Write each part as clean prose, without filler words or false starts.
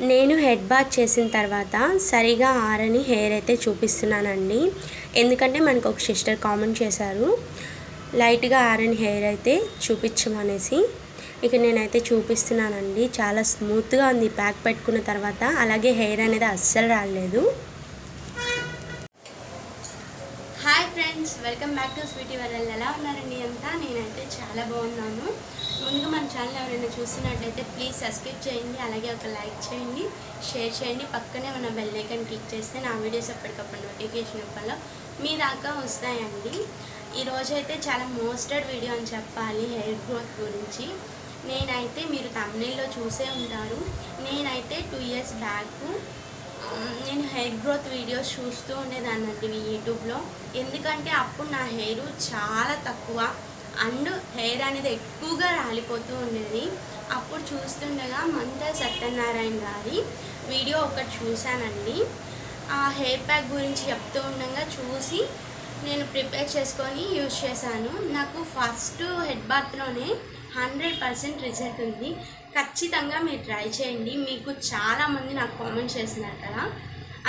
నేను head bath చేసిన తర్వాత సరిగా ఆరని హెయిర్ అయితే చూపిస్తున్నానండి. ఎందుకంటే మనకు ఒక సిస్టర్ కామెంట్ చేశారు లైట్గా ఆరని హెయిర్ అయితే చూపించమనేసి. ఇక నేనైతే చూపిస్తున్నానండి. చాలా స్మూత్గా ఉంది ప్యాక్ పెట్టుకున్న తర్వాత. అలాగే హెయిర్ అనేది అస్సలు రాలేదు. Hi friends, welcome back to Sweety World. ఎలా ఉన్నారండి అంతా? నేనైతే చాలా బాగున్నాను. ముందుగా మన ఛానల్ ఎవరైనా చూసినట్టయితే ప్లీజ్ సబ్స్క్రైబ్ చేయండి, అలాగే ఒక లైక్ చేయండి, షేర్ చేయండి. పక్కనే ఉన్న బెల్ ఐకాన్ క్లిక్ చేస్తే నా వీడియోస్ ఎప్పటికప్పుడు నోటిఫికేషన్ వల్ల మీ దాకా వస్తాయండి. ఈరోజు అయితే చాలా మోస్టెడ్ వీడియో అని చెప్పాలి హెయిర్ గ్రోత్ గురించి. నేనైతే మీరు తమిళలో చూసే ఉంటారు. నేనైతే 2 years బ్యాక్ నేను హెయిర్ గ్రోత్ వీడియోస్ చూస్తూ ఉండేదాన్నండి యూట్యూబ్లో. ఎందుకంటే అప్పుడు నా హెయిర్ చాలా తక్కువ అండ్ హెయిర్ అనేది ఎక్కువగా రాలిపోతూ ఉండేది. అప్పుడు చూస్తుండగా మంతా సత్యనారాయణ గారి వీడియో ఒకటి చూశానండి. ఆ హెయిర్ ప్యాక్ గురించి చెప్తూ ఉండగా చూసి నేను ప్రిపేర్ చేసుకొని యూజ్ చేశాను. నాకు ఫస్ట్ హెడ్ బాత్లోనే 100% రిజల్ట్ ఉంది. ఖచ్చితంగా మీరు ట్రై చేయండి. మీకు చాలామంది నాకు కామెంట్ చేస్తున్నారు కదా,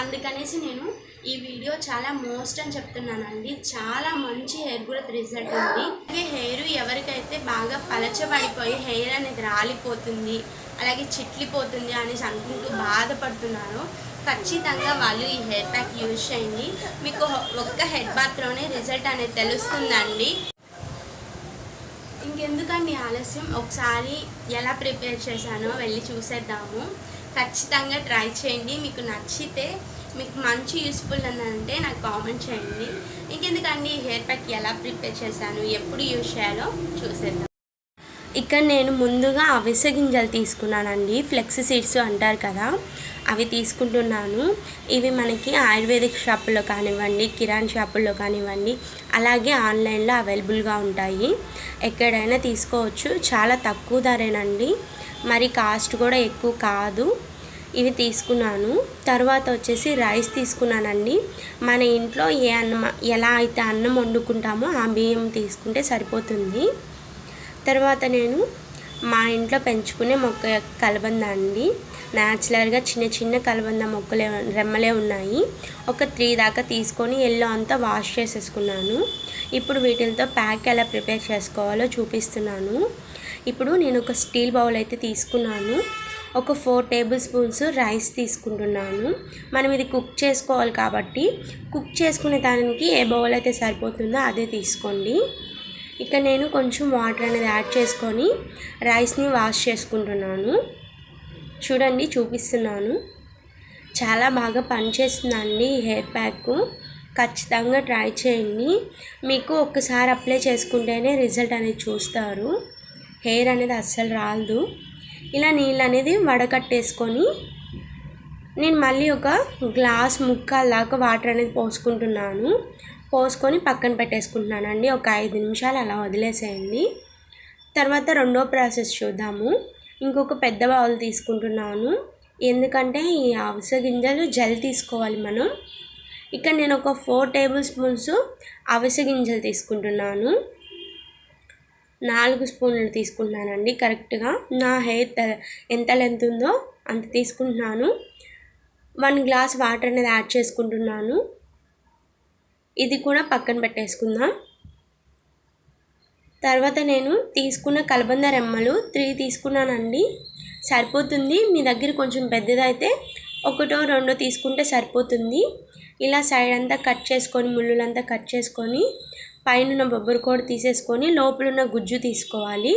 అందుకనేసి నేను ఈ వీడియో చాలా మోస్ట్ అని చెప్తున్నానండి. చాలా మంచి హెయిర్ గ్రోత్ రిజల్ట్ ఉంది. అలాగే హెయిర్ ఎవరికైతే బాగా పలచబడిపోయి హెయిర్ అనేది రాలిపోతుంది, అలాగే చిట్లిపోతుంది అనేసి అనుకుంటూ బాధపడుతున్నారో ఖచ్చితంగా వాళ్ళు ఈ హెయిర్ ప్యాక్ యూజ్ చేయండి. మీకు ఒక్క హెడ్ బాత్లోనే రిజల్ట్ అనేది తెలుస్తుందండి. ఇంకెందుకండి ఆలస్యం, ఒకసారి ఎలా ప్రిపేర్ చేశానో వెళ్ళి చూసేద్దాము. ఖచ్చితంగా ట్రై చేయండి. మీకు నచ్చితే, మీకు మంచి యూస్ఫుల్ అంటే నాకు కామెంట్ చేయండి. ఇంకెందుకండి హెయిర్ ప్యాక్ ఎలా ప్రిపేర్ చేశాను, ఎప్పుడు యూజ్ చేయాలో చూసేద్దాం. ఇక్కడ నేను ముందుగా అవిసె గింజలు తీసుకున్నానండి. ఫ్లెక్స్ సీడ్స్ అంటారు కదా, అవి తీసుకుంటున్నాను. ఇవి మనకి ఆయుర్వేదిక్ షాపుల్లో కానివ్వండి, కిరాణా షాపుల్లో కానివ్వండి, అలాగే ఆన్లైన్లో అవైలబుల్గా ఉంటాయి. ఎక్కడైనా తీసుకోవచ్చు. చాలా తక్కువ ధరేనండి, మరి కాస్ట్ కూడా ఎక్కువ కాదు. ఇవి తీసుకున్నాను. తర్వాత వచ్చేసి రైస్ తీసుకున్నానండి. మన ఇంట్లో ఎలా అయితే అన్నం వండుకుంటామో ఆ బియ్యం తీసుకుంటే సరిపోతుంది. తర్వాత నేను మా ఇంట్లో పెంచుకునే మొక్క కలబంద అండి. న్యాచురల్గా చిన్న చిన్న కలబంద మొక్కలే రెమ్మలే ఉన్నాయి. ఒక 3 దాకా తీసుకొని ఎల్లో అంతా వాష్ చేసేసుకున్నాను. ఇప్పుడు వీటితో ప్యాక్ ఎలా ప్రిపేర్ చేసుకోవాలో చూపిస్తున్నాను. ఇప్పుడు నేను ఒక స్టీల్ బౌల్ అయితే తీసుకున్నాను. ఒక 4 టేబుల్ స్పూన్స్ రైస్ తీసుకుంటున్నాను. మనం ఇది కుక్ చేసుకోవాలి కాబట్టి కుక్ చేసుకునే దానికి ఏ బౌల్ అయితే సరిపోతుందో అదే తీసుకోండి. ఇక నేను కొంచెం వాటర్ అనేది యాడ్ చేసుకొని రైస్ని వాష్ చేసుకుంటున్నాను. చూడండి, చూపిస్తున్నాను. చాలా బాగా పనిచేస్తుందండి ఈ హెయిర్ ప్యాక్. ఖచ్చితంగా ట్రై చేయండి. మీకు ఒక్కసారి అప్లై చేసుకుంటేనే రిజల్ట్ అనేది చూస్తారు. హెయిర్ అనేది అస్సలు రాదు. ఇలా నీళ్ళు అనేది వడకట్టేసుకొని నేను మళ్ళీ ఒక గ్లాస్ ముక్కలాగా వాటర్ అనేది పోసుకుంటున్నాను. పోసుకొని పక్కన పెట్టేసుకుంటున్నానండి. ఒక 5 నిమిషాలు అలా వదిలేసేయండి. తర్వాత రెండో ప్రాసెస్ చూద్దాము. ఇంకొక పెద్ద బౌల్ తీసుకుంటున్నాను. ఎందుకంటే ఈ అవిసె గింజలు జెల్ తీసుకోవాలి మనం. ఇక్కడ నేను ఒక 4 టేబుల్ స్పూన్స్ అవిసె గింజలు తీసుకుంటున్నాను. 4 స్పూన్లు తీసుకుంటున్నానండి. కరెక్ట్గా నా హెయిర్ ఎంత లెంత్ ఉందో అంత తీసుకుంటున్నాను. 1 గ్లాస్ వాటర్ అనేది యాడ్ చేసుకుంటున్నాను. ఇది కూడా పక్కన పెట్టేసుకుందాం. తర్వాత నేను తీసుకున్న కలబంద రెమ్మలు 3 తీసుకున్నానండి. సరిపోతుంది. మీ దగ్గర కొంచెం పెద్దదైతే 1 2 తీసుకుంటే సరిపోతుంది. ఇలా సైడ్ అంతా కట్ చేసుకొని, ముళ్ళులంతా కట్ చేసుకొని, పైన బొబ్బరు కూడా తీసేసుకొని లోపలున్న గుజ్జు తీసుకోవాలి.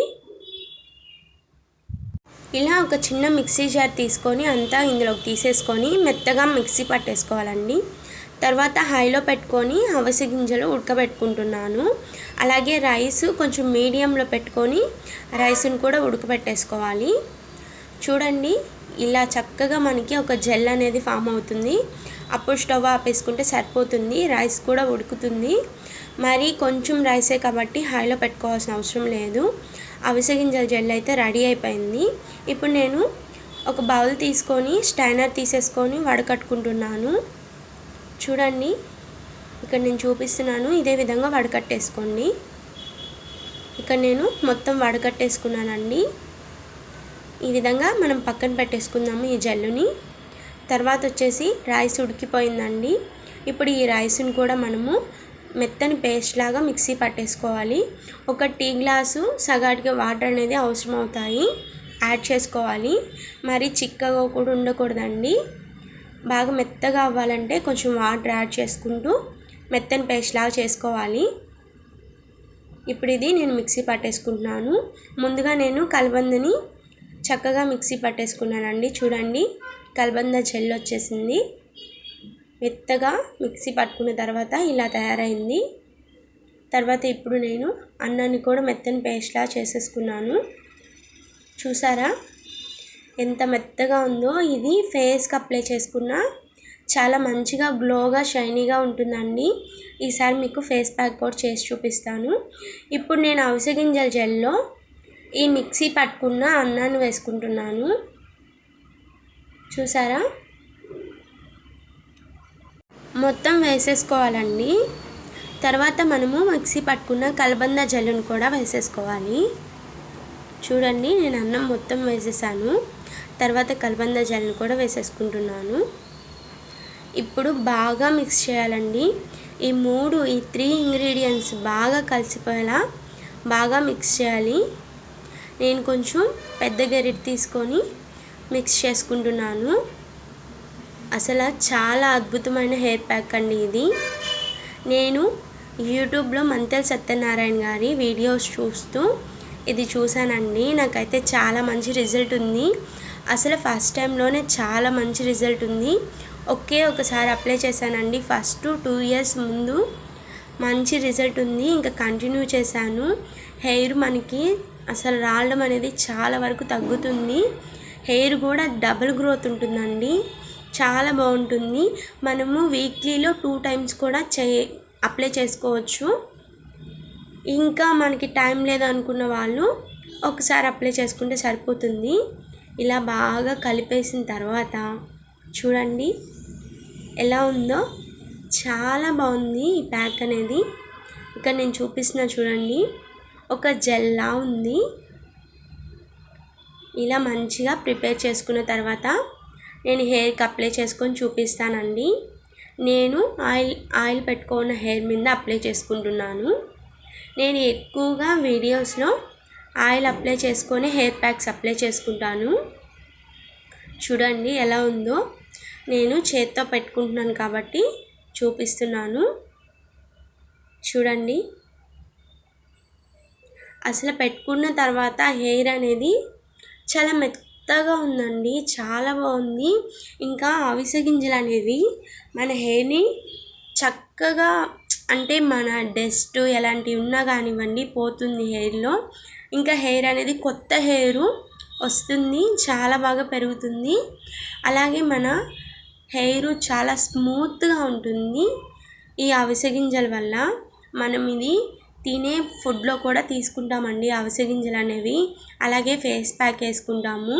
ఇలా ఒక చిన్న మిక్సీ జార్ తీసుకొని అంతా ఇందులోకి తీసేసుకొని మెత్తగా మిక్సీ పట్టేసుకోవాలండి. తర్వాత హైలో పెట్టుకొని అవిసె గింజలు ఉడకబెట్టుకుంటున్నాను. అలాగే రైస్ కొంచెం మీడియంలో పెట్టుకొని రైస్ని కూడా ఉడకబెట్టేసుకోవాలి. చూడండి, ఇలా చక్కగా మనకి ఒక జెల్ అనేది ఫామ్ అవుతుంది. అప్పుడు స్టవ్ ఆపేసుకుంటే సరిపోతుంది. రైస్ కూడా ఉడుకుతుంది. మరి కొంచెం రైసే కాబట్టి హైలో పెట్టుకోవాల్సిన అవసరం లేదు. అవిసె గింజల జెల్ అయితే రెడీ అయిపోయింది. ఇప్పుడు నేను ఒక బౌల్ తీసుకొని స్టైనర్ తీసేసుకొని వడకట్టుకుంటున్నాను. చూడండి, ఇక్కడ నేను చూపిస్తున్నాను. ఇదే విధంగా వడకట్టేసుకోండి. ఇక్కడ నేను మొత్తం వడకట్టేసుకున్నానండి. ఈ విధంగా మనం పక్కన పెట్టేసుకుందాము ఈ జెల్లుని. తర్వాత వచ్చేసి రైస్ ఉడికిపోయిందండి. ఇప్పుడు ఈ రైస్ని కూడా మనము మెత్తని పేస్ట్ లాగా మిక్సీ పట్టేసుకోవాలి. ఒక టీ గ్లాసు సగాటికి వాటర్ అనేది అవసరం అవుతాయి, యాడ్ చేసుకోవాలి. మరి చిక్కగా కూడా ఉండకూడదండి. బాగా మెత్తగా అవ్వాలంటే కొంచెం వాటర్ యాడ్ చేసుకుంటూ మెత్తని పేస్ట్ లాగా చేసుకోవాలి. ఇప్పుడు ఇది నేను మిక్సీ పట్టేసుకుంటున్నాను. ముందుగా నేను కలబందని చక్కగా మిక్సీ పట్టేసుకున్నానండి. చూడండి, కలబంద జెల్ వచ్చేసింది. మెత్తగా మిక్సీ పట్టుకున్న తర్వాత ఇలా తయారైంది. తర్వాత ఇప్పుడు నేను అన్నాన్ని కూడా మెత్తని పేస్ట్లా చేసేసుకున్నాను. చూసారా ఎంత మెత్తగా ఉందో. ఇది ఫేస్కి అప్లై చేసుకున్న చాలా మంచిగా గ్లోగా షైనీగా ఉంటుందండి. ఈసారి మీకు ఫేస్ ప్యాక్ కూడా చేసి చూపిస్తాను. ఇప్పుడు నేను అవిసె గింజల జెల్లో ఈ మిక్సీ పట్టుకున్న అన్నాన్ని వేసుకుంటున్నాను. చూసారా, మొత్తం వేసేసుకోవాలండి. తర్వాత మనము మిక్సీ పట్టుకున్న కలబంద జెల్లును కూడా వేసేసుకోవాలి. చూడండి, నేను అన్నం మొత్తం వేసేసాను. తర్వాత కలబంద జెల్లును కూడా వేసేసుకుంటున్నాను. ఇప్పుడు బాగా మిక్స్ చేయాలండి. ఈ 3 ఇంగ్రీడియంట్స్ బాగా కలిసిపోయేలా బాగా మిక్స్ చేయాలి. నేను కొంచెం పెద్ద గరిటె తీసుకొని మిక్స్ చేసుకుంటున్నాను. అసలు చాలా అద్భుతమైన హెయిర్ ప్యాక్ అండి ఇది. నేను యూట్యూబ్లో మంతెల సత్యనారాయణ గారి వీడియోస్ చూస్తూ ఇది చూశానండి. నాకైతే చాలా మంచి రిజల్ట్ ఉంది. అసలు ఫస్ట్ టైంలోనే చాలా మంచి రిజల్ట్ ఉంది. ఒకసారి అప్లై చేశానండి. ఫస్ట్ 2 ఇయర్స్ ముందు మంచి రిజల్ట్ ఉంది. ఇంకా కంటిన్యూ చేశాను. హెయిర్ మనకి అసలు రావడం అనేది చాలా వరకు తగ్గుతుంది. హెయిర్ కూడా డబుల్ గ్రోత్ ఉంటుందండి. చాలా బాగుంటుంది. మనము వీక్లీలో 2 టైమ్స్ కూడా అప్లై చేసుకోవచ్చు. ఇంకా మనకి టైం లేదనుకున్న వాళ్ళు ఒకసారి అప్లై చేసుకుంటే సరిపోతుంది. ఇలా బాగా కలిపేసిన తర్వాత చూడండి ఎలా ఉందో. చాలా బాగుంది ఈ ప్యాక్ అనేది. ఇక్కడ నేను చూపిస్తున్నా చూడండి, ఒక జెల్లా ఉంది. ఇలా మంచిగా ప్రిపేర్ చేసుకున్న తర్వాత నేను హెయిర్కి అప్లై చేసుకొని చూపిస్తానండి. నేను ఆయిల్ పెట్టుకున్న హెయిర్ మీద అప్లై చేసుకుంటున్నాను. నేను ఎక్కువగా వీడియోస్లో ఆయిల్ అప్లై చేసుకొని హెయిర్ ప్యాక్స్ అప్లై చేసుకుంటాను. చూడండి ఎలా ఉందో. నేను చేత్తో పెట్టుకుంటున్నాను కాబట్టి చూపిస్తున్నాను. చూడండి, అసలు పెట్టుకున్న తర్వాత హెయిర్ అనేది చాలా మెత్తగా ఉందండి. చాలా బాగుంది. ఇంకా అవిసె గింజలు అనేవి మన హెయిర్ని చక్కగా, అంటే మన డస్ట్ ఎలాంటివి ఉన్నా కానివ్వండి పోతుంది హెయిర్లో. ఇంకా హెయిర్ అనేది కొత్త హెయిర్ వస్తుంది, చాలా బాగా పెరుగుతుంది. అలాగే మన హెయిర్ చాలా స్మూత్గా ఉంటుంది ఈ అవిసె గింజల వల్ల. మనం ఇది తినే ఫుడ్లో కూడా తీసుకుంటామండి అవిసె గింజలు అనేవి. అలాగే ఫేస్ ప్యాక్ వేసుకుంటాము.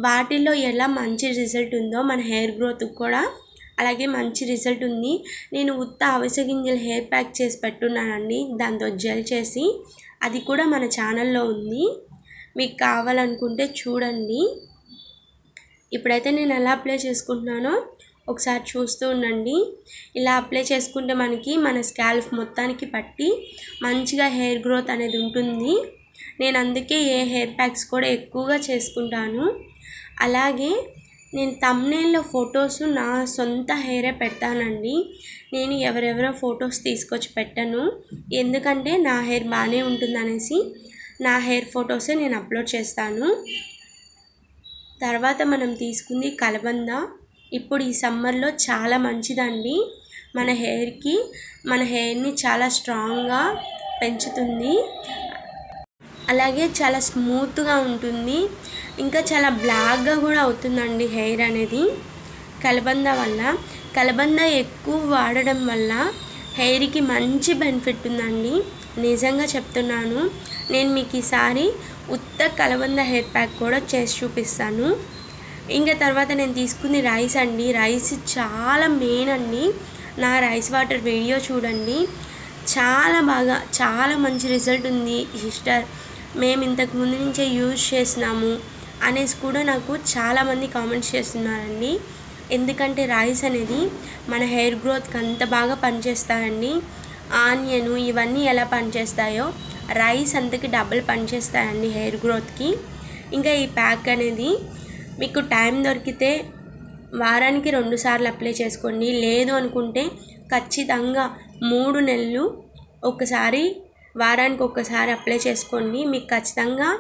వాటిల్లో ఎలా మంచి రిజల్ట్ ఉందో మన హెయిర్ గ్రోత్కి కూడా అలాగే మంచి రిజల్ట్ ఉంది. నేను ఉత్త అవిసె గింజలు హెయిర్ ప్యాక్ చేసి పెట్టున్నానండి, దాంతో జెల్ చేసి. అది కూడా మన ఛానల్లో ఉంది, మీకు కావాలనుకుంటే చూడండి. ఇప్పుడైతే నేను ఎలా అప్లై చేసుకుంటున్నానో ఒకసారి చూస్తూ ఉండండి. ఇలా అప్లై చేసుకుంటే మనకి మన స్కాల్ప్ మొత్తానికి పట్టి మంచిగా హెయిర్ గ్రోత్ అనేది ఉంటుంది. నేను అందుకే హెయిర్ ప్యాక్స్ కూడా ఎక్కువగా చేసుకుంటాను. అలాగే నేను థంబ్నెయిల్లో ఫొటోస్ నా సొంత హెయిరే పెడతానండి. నేను ఎవరెవరో ఫొటోస్ తీసుకొచ్చి పెట్టను, ఎందుకంటే నా హెయిర్ బాగానే ఉంటుందనేసి నా హెయిర్ ఫొటోసే నేను అప్లోడ్ చేస్తాను. తర్వాత మనం తీసుకుంది కలబంద. ఇప్పుడు ఈ సమ్మర్లో చాలా మంచిదండి మన హెయిర్కి. మన హెయిర్ని చాలా స్ట్రాంగ్గా పెంచుతుంది. అలాగే చాలా స్మూత్గా ఉంటుంది. ఇంకా చాలా బ్లాక్గా కూడా అవుతుందండి హెయిర్ అనేది కలబంద వల్ల. కలబంద ఎక్కువ వాడడం వల్ల హెయిర్కి మంచి బెనిఫిట్ ఉందండి, నిజంగా చెప్తున్నాను. నేను మీకు ఈసారి ఉత్త కలబంద హెయిర్ ప్యాక్ కూడా చేసి చూపిస్తాను. ఇంకా తర్వాత నేను తీసుకుంది రైస్ అండి. రైస్ చాలా మెయిన్ అండి. నా రైస్ వాటర్ వీడియో చూడండి, చాలా మంచి రిజల్ట్ ఉంది సిస్టర్. మేము ఇంతకు ముందు నుంచే యూజ్ చేసినాము, అనేసి కూడా నాకు చాలామంది కామెంట్స్ చేస్తున్నారండి. ఎందుకంటే రైస్ అనేది మన హెయిర్ గ్రోత్కి అంత బాగా పనిచేస్తాయండి. ఆనియన్ ఇవన్నీ ఎలా పనిచేస్తాయో రైస్ అంతకి డబుల్ పనిచేస్తాయండి హెయిర్ గ్రోత్కి. ఇంకా ఈ ప్యాక్ అనేది మీకు టైం దొరికితే వారానికి 2 సార్లు అప్లై చేసుకోండి. లేదు అనుకుంటే ఖచ్చితంగా 3 నెలలు ఒకసారి వారానికి ఒక్కసారి అప్లై చేసుకోండి. మీకు ఖచ్చితంగా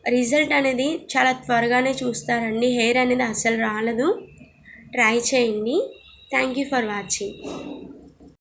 రిజల్ట్ అనేది చాలా త్వరగానే చూస్తారండి. హెయిర్ అనేది అస్సలు రాలదు. ట్రై చేయండి. Thank you for watching.